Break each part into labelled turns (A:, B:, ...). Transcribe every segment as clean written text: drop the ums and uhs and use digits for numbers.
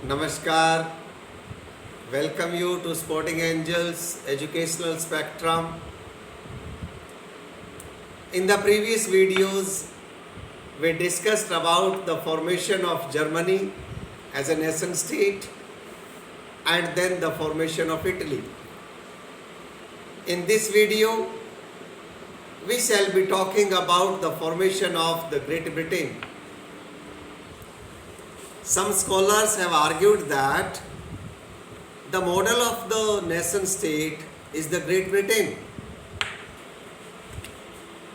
A: Namaskar. Welcome you to Sporting Angels Educational Spectrum. In the previous videos, we discussed about the formation of Germany as a nation state and then the formation of Italy. In this video, we shall be talking about the formation of the Great Britain. Some scholars have argued that the model of the nation state is the Great Britain.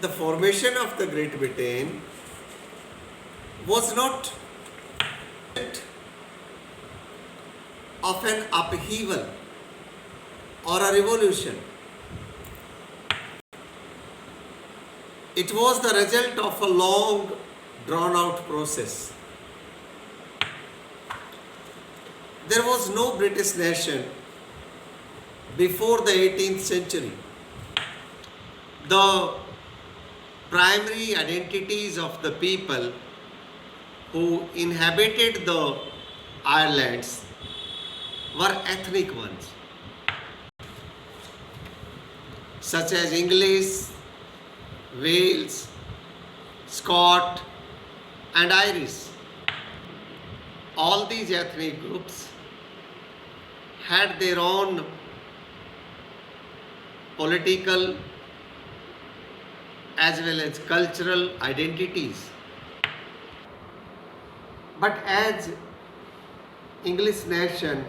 A: The formation of the Great Britain was not of an upheaval or a revolution. It was the result of a long drawn out process. There was no British nation before the 18th century. The primary identities of the people who inhabited the islands were ethnic ones, such as English, Wales, Scot, and Irish. All these ethnic groups had their own political as well as cultural identities. But as English nation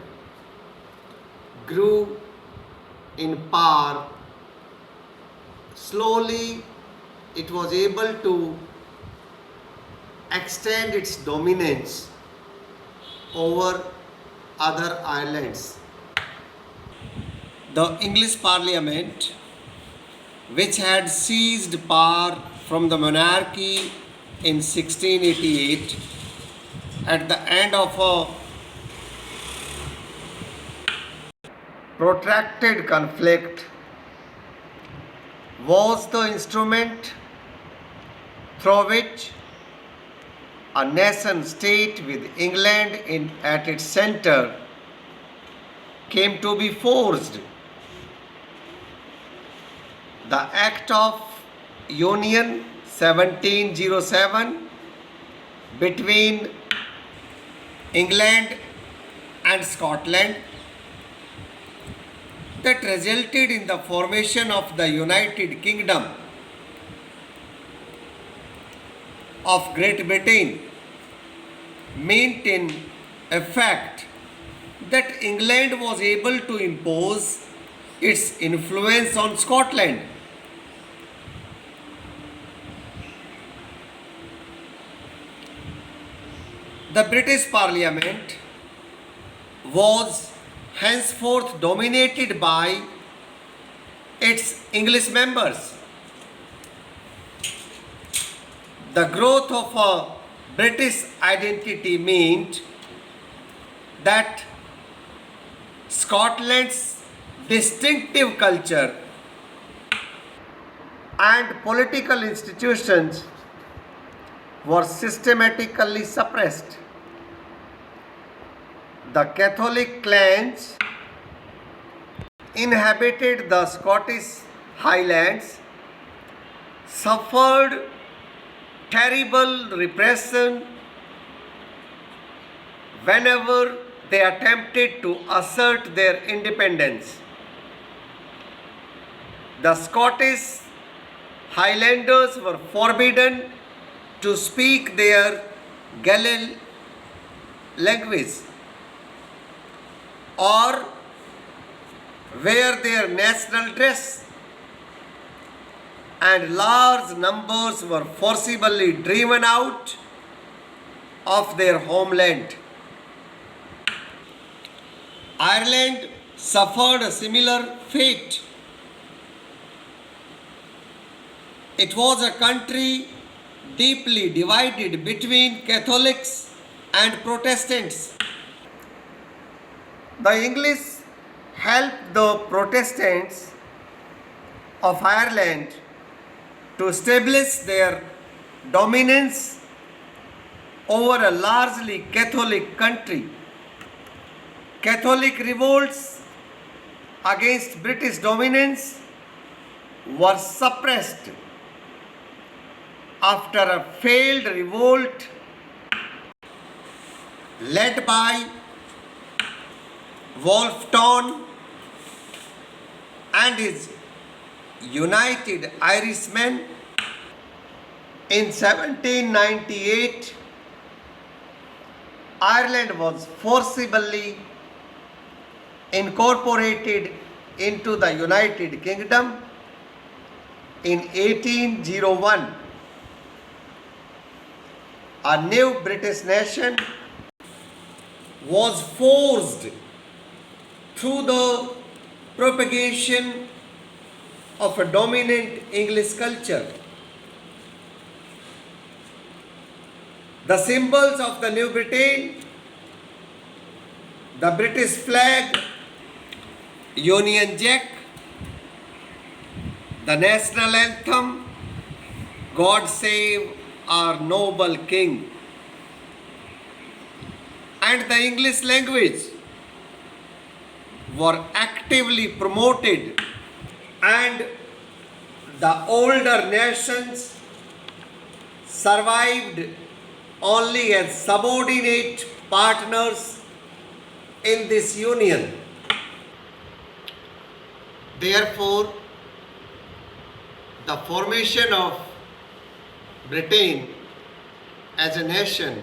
A: grew in power, slowly it was able to extend its dominance over other islands. The English Parliament, which had seized power from the monarchy in 1688 at the end of a protracted conflict, was the instrument through which a nation state with England at its center came to be forged. The Act of Union 1707 between England and Scotland that resulted in the formation of the United Kingdom of Great Britain meant in effect that England was able to impose its influence on Scotland. The British Parliament was henceforth dominated by its English members. The growth of a British identity meant that Scotland's distinctive culture and political institutions were systematically suppressed. The Catholic clans inhabited the Scottish Highlands suffered terrible repression whenever they attempted to assert their independence. The Scottish Highlanders were forbidden to speak their Gaelic language or wear their national dress, and large numbers were forcibly driven out of their homeland. Ireland suffered a similar fate. It was a country deeply divided between Catholics and Protestants. The English helped the Protestants of Ireland to establish their dominance over a largely Catholic country. Catholic revolts against British dominance were suppressed after a failed revolt led by Wolfe and his United Irishmen. In 1798, Ireland was forcibly incorporated into the United Kingdom. In 1801, a new British nation was forged through the propagation of a dominant English culture. The symbols of the New Britain, the British flag, Union Jack, the national anthem, God Save Our Noble King, and the English language were actively promoted, and the older nations survived only as subordinate partners in this union. Therefore, the formation of Britain as a nation,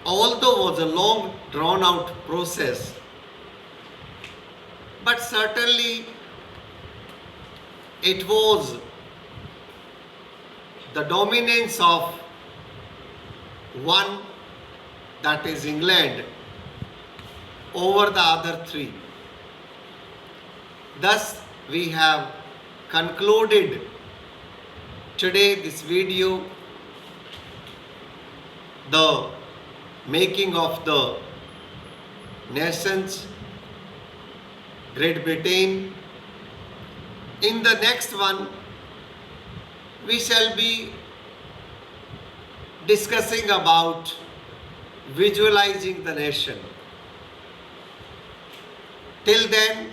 A: although was a long drawn out process, but certainly it was the dominance of one, that is England, over the other three. Thus, we have concluded today this video, the making of the nations, Great Britain. In the next one, we shall be discussing about visualizing the nation. Till then,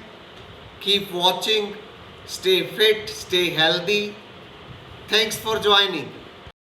A: keep watching, stay fit, stay healthy. Thanks for joining.